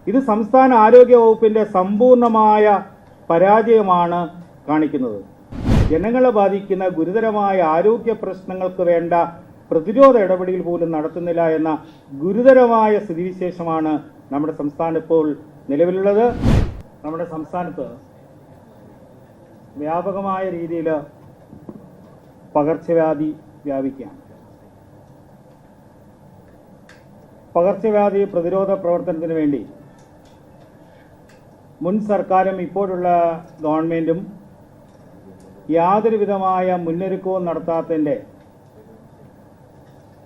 ഇത് സംസ്ഥാന ആരോഗ്യ വകുപ്പിൻ്റെ സമ്പൂർണമായ പരാജയമാണ് കാണിക്കുന്നത്. ജനങ്ങളെ ബാധിക്കുന്ന ഗുരുതരമായ ആരോഗ്യ പ്രശ്നങ്ങൾക്ക് വേണ്ട പ്രതിരോധ ഇടപെടൽ പോലും നടത്തുന്നില്ല എന്ന ഗുരുതരമായ സ്ഥിതിവിശേഷമാണ് നമ്മുടെ സംസ്ഥാനം ഇപ്പോൾ നിലവിലുള്ളത്. നമ്മുടെ സംസ്ഥാനത്ത് വ്യാപകമായ രീതിയിൽ പകർച്ചവ്യാധി വ്യാപിക്കുകയാണ്. പകർച്ചവ്യാധി പ്രതിരോധ പ്രവർത്തനത്തിന് വേണ്ടി മുൻ സർക്കാരും ഇപ്പോഴുള്ള ഗവൺമെൻറ്റും യാതൊരു വിധമായ മുന്നൊരുക്കവും നടത്താത്തതിൻ്റെ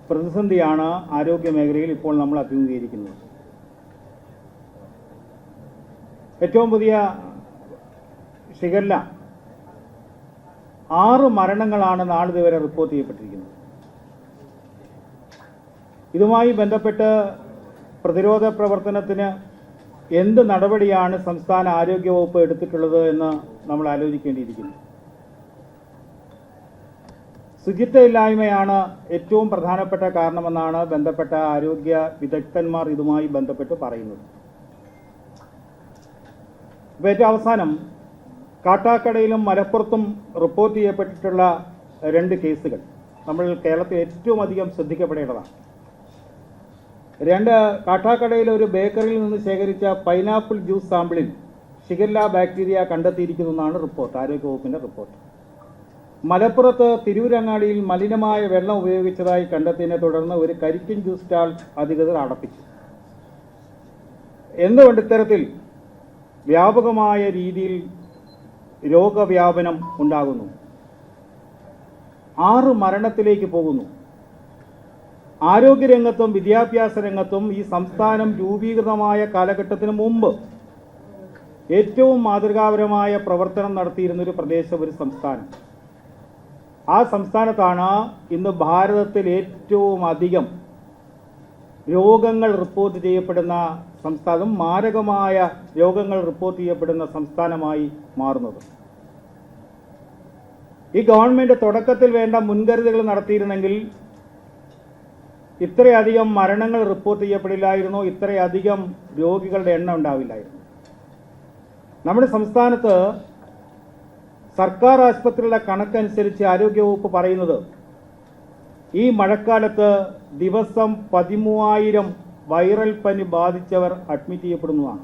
പ്രതിസന്ധിയാണ് ആരോഗ്യ മേഖലയിൽ ഇപ്പോൾ നമ്മൾ അഭിമുഖീകരിക്കുന്നത്. ഏറ്റവും പുതിയ ഷിഗല്ല 6 മരണങ്ങളാണ് നാളിതുവരെ റിപ്പോർട്ട് ചെയ്യപ്പെട്ടിരിക്കുന്നത്. ഇതുമായി ബന്ധപ്പെട്ട് പ്രതിരോധ പ്രവർത്തനത്തിന് എന്ത് നടപടിയാണ് സംസ്ഥാന ആരോഗ്യ വകുപ്പ് എടുത്തിട്ടുള്ളത് എന്ന് നമ്മൾ ആലോചിക്കേണ്ടിയിരിക്കുന്നു. ശുചിത്വമില്ലായ്മയാണ് ഏറ്റവും പ്രധാനപ്പെട്ട കാരണമെന്നാണ് ബന്ധപ്പെട്ട ആരോഗ്യ വിദഗ്ധന്മാർ ഇതുമായി ബന്ധപ്പെട്ട് പറയുന്നത്. ഇപ്പോൾ ഏറ്റവും അവസാനം കാട്ടാക്കടയിലും മലപ്പുറത്തും റിപ്പോർട്ട് ചെയ്യപ്പെട്ടിട്ടുള്ള 2 കേസുകൾ നമ്മൾ കേരളത്തിൽ ഏറ്റവും അധികം ശ്രദ്ധിക്കപ്പെടേണ്ടതാണ്. കാട്ടാക്കടയിലെ ഒരു ബേക്കറിയിൽ നിന്ന് ശേഖരിച്ച പൈനാപ്പിൾ ജ്യൂസ് സാമ്പിളിൽ ഷിഗല്ല ബാക്ടീരിയ കണ്ടെത്തിയിരിക്കുന്നതെന്നാണ് റിപ്പോർട്ട്, ആരോഗ്യവകുപ്പിൻ്റെ റിപ്പോർട്ട്. മലപ്പുറത്ത് തിരൂരങ്ങാടിയിൽ മലിനമായ വെള്ളം ഉപയോഗിച്ചതായി കണ്ടെത്തിയതിനെ തുടർന്ന് ഒരു കരിക്കിൻ ജ്യൂസ് സ്റ്റാൾ അധികൃതർ അടപ്പിച്ചു. എന്തുകൊണ്ട് ഇത്തരത്തിൽ വ്യാപകമായ രീതിയിൽ രോഗവ്യാപനം ഉണ്ടാകുന്നു? 6 മരണത്തിലേക്ക് പോകുന്നു. ആരോഗ്യരംഗത്തും വിദ്യാഭ്യാസ രംഗത്തും ഈ സംസ്ഥാനം രൂപീകൃതമായ കാലഘട്ടത്തിന് മുമ്പ് ഏറ്റവും മാതൃകാപരമായ പ്രവർത്തനം നടത്തിയിരുന്നൊരു പ്രദേശം, ഒരു സംസ്ഥാനം. ആ സംസ്ഥാനത്താണ് ഇന്ന് ഭാരതത്തിൽ ഏറ്റവും അധികം രോഗങ്ങൾ റിപ്പോർട്ട് ചെയ്യപ്പെടുന്ന സംസ്ഥാനം, മാരകമായ രോഗങ്ങൾ റിപ്പോർട്ട് ചെയ്യപ്പെടുന്ന സംസ്ഥാനമായി മാറുന്നത്. ഈ ഗവൺമെൻറ് തുടക്കത്തിൽ വേണ്ട മുൻകരുതലുകൾ നടത്തിയിരുന്നെങ്കിൽ ഇത്രയധികം മരണങ്ങൾ റിപ്പോർട്ട് ചെയ്യപ്പെടില്ലായിരുന്നു, ഇത്രയധികം രോഗികളുടെ എണ്ണം ഉണ്ടാവില്ലായിരുന്നു. നമ്മുടെ സംസ്ഥാനത്ത് സർക്കാർ ആശുപത്രികളുടെ കണക്കനുസരിച്ച് ആരോഗ്യവകുപ്പ് പറയുന്നത് ഈ മഴക്കാലത്ത് ദിവസം 13,000 വൈറൽ പനി ബാധിച്ചവർ അഡ്മിറ്റ് ചെയ്യപ്പെടുന്നതാണ്.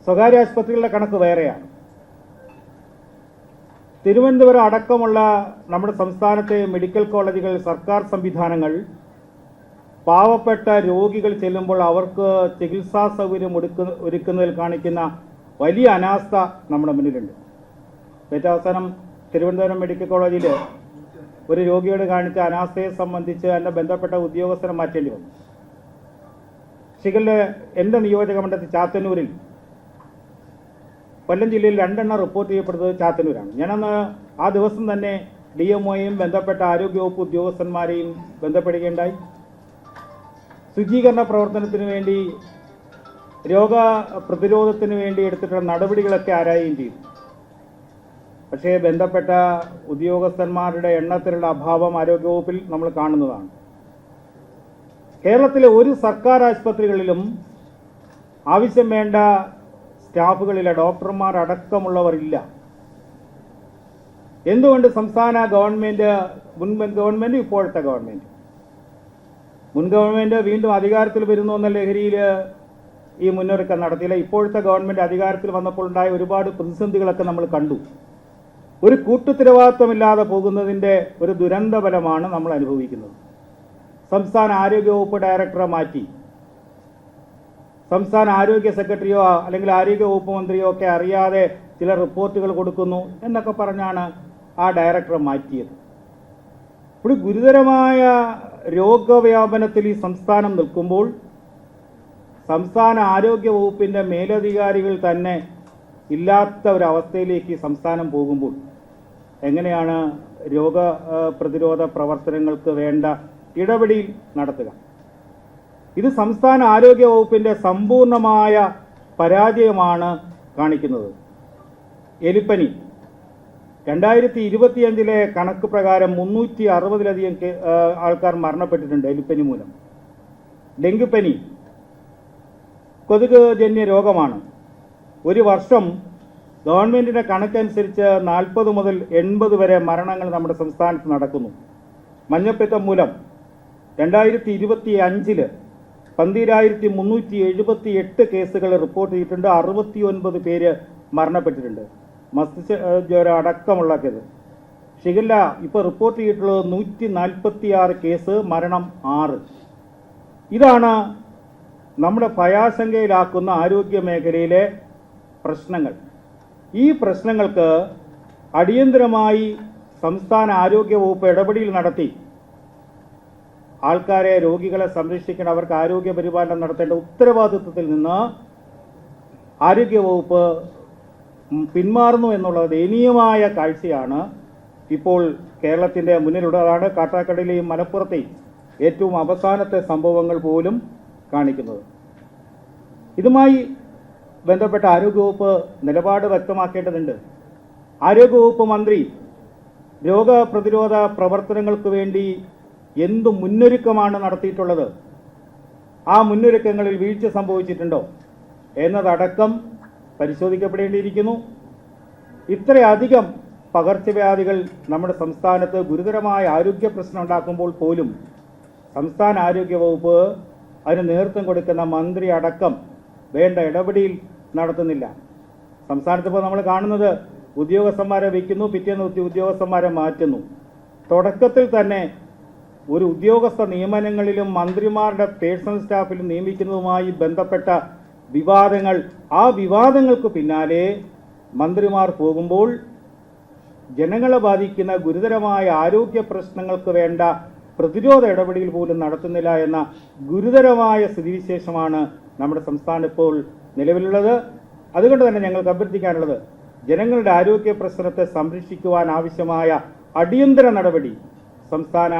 സ്വകാര്യ ആശുപത്രികളുടെ കണക്ക് വേറെയാണ്. തിരുവനന്തപുരം അടക്കമുള്ള നമ്മുടെ സംസ്ഥാനത്തെ മെഡിക്കൽ കോളേജുകൾ, സർക്കാർ സംവിധാനങ്ങൾ പാവപ്പെട്ട രോഗികൾ ചെല്ലുമ്പോൾ അവർക്ക് ചികിത്സാ സൗകര്യം ഒരുക്കുന്നതിൽ കാണിക്കുന്ന വലിയ അനാസ്ഥ നമ്മുടെ മുന്നിലുണ്ട്. ഏറ്റവും അവസാനം തിരുവനന്തപുരം മെഡിക്കൽ കോളേജിൽ ഒരു രോഗിയോട് കാണിച്ച അനാസ്ഥയെ സംബന്ധിച്ച് അതിൻ്റെ ബന്ധപ്പെട്ട ഉദ്യോഗസ്ഥരെ മാറ്റേണ്ടി വന്നു. ഷിഗല്ല എൻ്റെ നിയോജക മണ്ഡലത്തിൽ ചാത്തന്നൂരിൽ, കൊല്ലം ജില്ലയിൽ 2 എണ്ണം റിപ്പോർട്ട് ചെയ്യപ്പെടുന്നത് ചാത്തന്നൂരാണ്. ഞാനന്ന് ആ ദിവസം തന്നെ DMOയെയും ബന്ധപ്പെട്ട ആരോഗ്യവകുപ്പ് ഉദ്യോഗസ്ഥന്മാരെയും ബന്ധപ്പെടുകയുണ്ടായി. ശുചീകരണ പ്രവർത്തനത്തിന് വേണ്ടി, രോഗപ്രതിരോധത്തിന് വേണ്ടി എടുത്തിട്ടുള്ള നടപടികളൊക്കെ ആരായുകയും ചെയ്തു. പക്ഷേ ബന്ധപ്പെട്ട ഉദ്യോഗസ്ഥന്മാരുടെ എണ്ണത്തിലുള്ള അഭാവം ആരോഗ്യവകുപ്പിൽ നമ്മൾ കാണുന്നതാണ്. കേരളത്തിലെ ഒരു സർക്കാർ ആശുപത്രികളിലും ആവശ്യം വേണ്ട സ്റ്റാഫുകളില്ല, ഡോക്ടർമാർ അടക്കമുള്ളവർ ഇല്ല. എന്തുകൊണ്ട് സംസ്ഥാന ഗവൺമെൻറ്, മുൻ ഗവൺമെൻറ്, ഇപ്പോഴത്തെ ഗവൺമെൻറ്, മുൻ ഗവൺമെൻറ് വീണ്ടും അധികാരത്തിൽ വരുന്നു എന്ന ലഹരിയിൽ ഈ മുന്നൊരുക്കം നടത്തിയില്ല? ഇപ്പോഴത്തെ ഗവൺമെൻറ് അധികാരത്തിൽ വന്നപ്പോൾ ഉണ്ടായ ഒരുപാട് പ്രതിസന്ധികളൊക്കെ നമ്മൾ കണ്ടു. ഒരു കൂട്ടുത്തരവാദിത്വമില്ലാതെ പോകുന്നതിൻ്റെ ഒരു ദുരന്ത ഫലമാണ് നമ്മൾ അനുഭവിക്കുന്നത്. സംസ്ഥാന ആരോഗ്യവകുപ്പ് ഡയറക്ടറെ മാറ്റി സംസ്ഥാന ആരോഗ്യ സെക്രട്ടറിയോ അല്ലെങ്കിൽ ആരോഗ്യ വകുപ്പ് മന്ത്രിയോ ഒക്കെ അറിയാതെ ചില റിപ്പോർട്ടുകൾ കൊടുക്കുന്നു എന്നൊക്കെ പറഞ്ഞാണ് ആ ഡയറക്ടറെ മാറ്റിയത്. ഒരു ഗുരുതരമായ രോഗവ്യാപനത്തിൽ ഈ സംസ്ഥാനം നിൽക്കുമ്പോൾ സംസ്ഥാന ആരോഗ്യ വകുപ്പിൻ്റെ മേലധികാരികൾ തന്നെ ഇല്ലാത്ത ഒരവസ്ഥയിലേക്ക് സംസ്ഥാനം പോകുമ്പോൾ എങ്ങനെയാണ് രോഗപ്രതിരോധ പ്രവർത്തനങ്ങൾക്ക് വേണ്ട ഇടപെടൽ നടത്തുക? ഇത് സംസ്ഥാന ആരോഗ്യ വകുപ്പിൻ്റെ സമ്പൂർണമായ പരാജയമാണ് കാണിക്കുന്നത്. എലിപ്പനി 2025 കണക്ക് പ്രകാരം 360-ലധികം ആൾക്കാർ മരണപ്പെട്ടിട്ടുണ്ട് എലിപ്പനി മൂലം. ഡെങ്കിപ്പനി കൊതുക് ജന്യ രോഗമാണ്. ഒരു വർഷം ഗവൺമെൻറ്റിൻ്റെ കണക്കനുസരിച്ച് 40 മുതൽ 80 വരെ മരണങ്ങൾ നമ്മുടെ സംസ്ഥാനത്ത് നടക്കുന്നു. മഞ്ഞപ്പിത്തം മൂലം 2025 12378 കേസുകൾ റിപ്പോർട്ട് ചെയ്തിട്ടുണ്ട്. 69 പേര് മരണപ്പെട്ടിട്ടുണ്ട്. മസ്തിഷ്ക ജ്വരം അടക്കമുള്ള കേസ്. ഷിഗല്ല ഇപ്പോൾ റിപ്പോർട്ട് ചെയ്തിട്ടുള്ളത് 146 കേസ്, മരണം 6. ഇതാണ് നമ്മുടെ ഭയാശങ്കയിലാക്കുന്ന ആരോഗ്യ മേഖലയിലെ പ്രശ്നങ്ങൾ. ഈ പ്രശ്നങ്ങൾക്ക് അടിയന്തരമായി സംസ്ഥാന ആരോഗ്യ വകുപ്പ് ഇടപെടൽ നടത്തി ആൾക്കാരെ, രോഗികളെ സംരക്ഷിക്കണം, അവർക്ക് ആരോഗ്യ പരിപാലനം നടത്തേണ്ട ഉത്തരവാദിത്വത്തിൽ നിന്ന് ആരോഗ്യവകുപ്പ് പിന്മാറുന്നു എന്നുള്ള ദയനീയമായ കാഴ്ചയാണ് ഇപ്പോൾ കേരളത്തിൻ്റെ മുന്നിലുള്ളതാണ്. കാട്ടാക്കടയിലെയും മലപ്പുറത്തെയും ഏറ്റവും അവസാനത്തെ സംഭവങ്ങൾ പോലും കാണിക്കുന്നത്. ഇതുമായി ബന്ധപ്പെട്ട ആരോഗ്യവകുപ്പ് നിലപാട് വ്യക്തമാക്കേണ്ടതുണ്ട്. ആരോഗ്യവകുപ്പ് മന്ത്രി രോഗപ്രതിരോധ പ്രവർത്തനങ്ങൾക്ക് വേണ്ടി എന്തു മുന്നൊരുക്കമാണ് നടത്തിയിട്ടുള്ളത്, ആ മുന്നൊരുക്കങ്ങളിൽ വീഴ്ച സംഭവിച്ചിട്ടുണ്ടോ എന്നതടക്കം പരിശോധിക്കപ്പെടേണ്ടിയിരിക്കുന്നു. ഇത്രയധികം പകർച്ചവ്യാധികൾ നമ്മുടെ സംസ്ഥാനത്ത് ഗുരുതരമായ ആരോഗ്യ പ്രശ്നം ഉണ്ടാക്കുമ്പോൾ പോലും സംസ്ഥാന ആരോഗ്യ വകുപ്പ് അതിന് നേതൃത്വം കൊടുക്കുന്ന മന്ത്രി അടക്കം വേണ്ട ഇടപെടൽ നടത്തുന്നില്ല. സംസ്ഥാനത്ത് ഇപ്പോൾ നമ്മൾ കാണുന്നത് ഉദ്യോഗസ്ഥന്മാരെ വയ്ക്കുന്നു, പിറ്റേന്ന് ഉദ്യോഗസ്ഥന്മാരെ മാറ്റുന്നു. തുടക്കത്തിൽ തന്നെ ഒരു ഉദ്യോഗസ്ഥ നിയമനങ്ങളിലും മന്ത്രിമാരുടെ പേഴ്സണൽ സ്റ്റാഫിലും നിയമിക്കുന്നതുമായി ബന്ധപ്പെട്ട വിവാദങ്ങൾ, ആ വിവാദങ്ങൾക്ക് പിന്നാലെ മന്ത്രിമാർ പോകുമ്പോൾ ജനങ്ങളെ ബാധിക്കുന്ന ഗുരുതരമായ ആരോഗ്യ പ്രശ്നങ്ങൾക്ക് വേണ്ട പ്രതിരോധ ഇടപെടൽ പോലും നടത്തുന്നില്ല എന്ന ഗുരുതരമായ സ്ഥിതിവിശേഷമാണ് നമ്മുടെ സംസ്ഥാനം ഇപ്പോൾ നിലവിലുള്ളത്. അതുകൊണ്ട് തന്നെ ഞങ്ങൾക്ക് അഭ്യർത്ഥിക്കാനുള്ളത്, ജനങ്ങളുടെ ആരോഗ്യ പ്രശ്നത്തെ സംരക്ഷിക്കുവാൻ ആവശ്യമായ അടിയന്തര നടപടി സംസ്ഥാന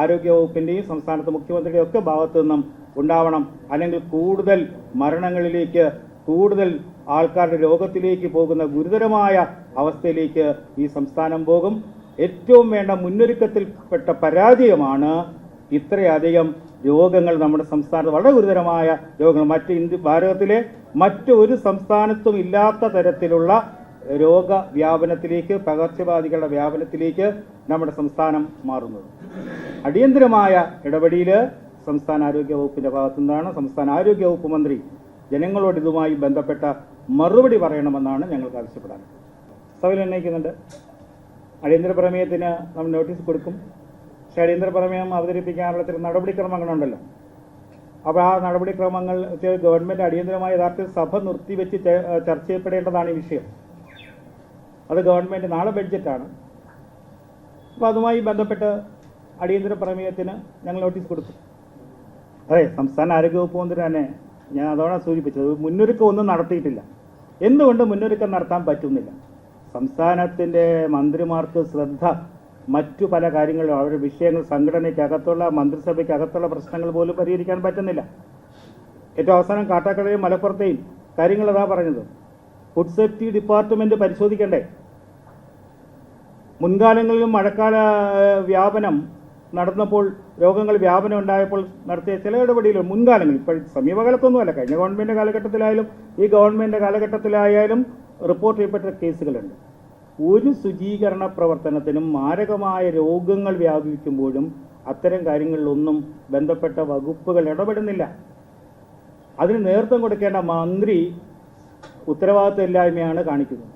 ആരോഗ്യവകുപ്പിൻ്റെയും സംസ്ഥാനത്തെ മുഖ്യമന്ത്രിയുടെയും ഒക്കെ ഭാഗത്തു നിന്നും ഉണ്ടാവണം. അല്ലെങ്കിൽ കൂടുതൽ മരണങ്ങളിലേക്ക്, കൂടുതൽ ആൾക്കാരുടെ രോഗത്തിലേക്ക് പോകുന്ന ഗുരുതരമായ അവസ്ഥയിലേക്ക് ഈ സംസ്ഥാനം പോകും. ഏറ്റവും വേണ്ട മുന്നൊരുക്കത്തിൽപ്പെട്ട പരാജയമാണ് ഇത്രയധികം രോഗങ്ങൾ നമ്മുടെ സംസ്ഥാനത്ത്, വളരെ ഗുരുതരമായ രോഗങ്ങൾ, ഭാരതത്തിലെ മറ്റൊരു സംസ്ഥാനത്തും ഇല്ലാത്ത തരത്തിലുള്ള രോഗവ്യാപനത്തിലേക്ക്, പകർച്ചവ്യാധികളുടെ വ്യാപനത്തിലേക്ക് നമ്മുടെ സംസ്ഥാനം മാറുന്നത്. അടിയന്തരമായ ഇടപെടൽ സംസ്ഥാന ആരോഗ്യ വകുപ്പിൻ്റെ ഭാഗത്തു നിന്നാണ്. സംസ്ഥാന ആരോഗ്യ വകുപ്പ് മന്ത്രി ജനങ്ങളോട് ഇതുമായി ബന്ധപ്പെട്ട മറുപടി പറയണമെന്നാണ് ഞങ്ങൾക്ക് ആവശ്യപ്പെടാൻ. സഭയിൽ ഉന്നയിക്കുന്നുണ്ട്. അടിയന്തര പ്രമേയത്തിന് നമ്മൾ നോട്ടീസ് കൊടുക്കും. പക്ഷേ അടിയന്തര പ്രമേയം അവതരിപ്പിക്കാനുള്ള ചില നടപടിക്രമങ്ങളുണ്ടല്ലോ. അപ്പോൾ ആ നടപടിക്രമങ്ങൾ ഗവൺമെൻറ് അടിയന്തരമായ യഥാർത്ഥത്തിൽ സഭ നിർത്തിവെച്ച് ചർച്ച ചെയ്യപ്പെടേണ്ടതാണ് ഈ വിഷയം. അത് ഗവൺമെൻറ് നാളെ ബഡ്ജറ്റാണ്. അപ്പോൾ അതുമായി ബന്ധപ്പെട്ട് അടിയന്തര പ്രമേയത്തിന് ഞങ്ങൾ നോട്ടീസ് കൊടുക്കും. അതെ, സംസ്ഥാന ആരോഗ്യവകുപ്പ് മന്ത്രി തന്നെ, ഞാൻ അതോടെ സൂചിപ്പിച്ചത്, മുന്നൊരുക്കം ഒന്നും നടത്തിയിട്ടില്ല. എന്തുകൊണ്ട് മുന്നൊരുക്കം നടത്താൻ പറ്റുന്നില്ല? സംസ്ഥാനത്തിൻ്റെ മന്ത്രിമാർക്ക് ശ്രദ്ധ മറ്റു പല കാര്യങ്ങളും, അവരുടെ വിഷയങ്ങൾ, സംഘടനയ്ക്കകത്തുള്ള, മന്ത്രിസഭയ്ക്കകത്തുള്ള പ്രശ്നങ്ങൾ പോലും പരിഹരിക്കാൻ പറ്റുന്നില്ല. ഏറ്റവും അവസാനം കാട്ടാക്കടയും മലപ്പുറത്തെയും കാര്യങ്ങൾ അതാ പറഞ്ഞത്. ഫുഡ് സേഫ്റ്റി ഡിപ്പാർട്ട്മെൻറ്റ് പരിശോധിക്കണ്ടേ? മുൻകാലങ്ങളിലും മഴക്കാല വ്യാപനം നടന്നപ്പോൾ, രോഗങ്ങൾ വ്യാപനം ഉണ്ടായപ്പോൾ നടത്തിയ ചില ഇടപെടലുകൾ മുൻകാലങ്ങളിൽ, ഇപ്പോൾ സമീപകാലത്തൊന്നുമല്ല, കഴിഞ്ഞ ഗവൺമെൻറ് കാലഘട്ടത്തിലായാലും ഈ ഗവൺമെൻറ് കാലഘട്ടത്തിലായാലും റിപ്പോർട്ട് ചെയ്യപ്പെട്ട കേസുകളുണ്ട്. ഒരു ശുചീകരണ പ്രവർത്തനത്തിനും മാരകമായ രോഗങ്ങൾ വ്യാപിക്കുമ്പോഴും അത്തരം കാര്യങ്ങളിലൊന്നും ബന്ധപ്പെട്ട വകുപ്പുകൾ ഇടപെടുന്നില്ല. അതിന് നേതൃത്വം കൊടുക്കേണ്ട മന്ത്രി ഉത്തരവാദിത്വമില്ലായ്മയാണ് കാണിക്കുന്നത്.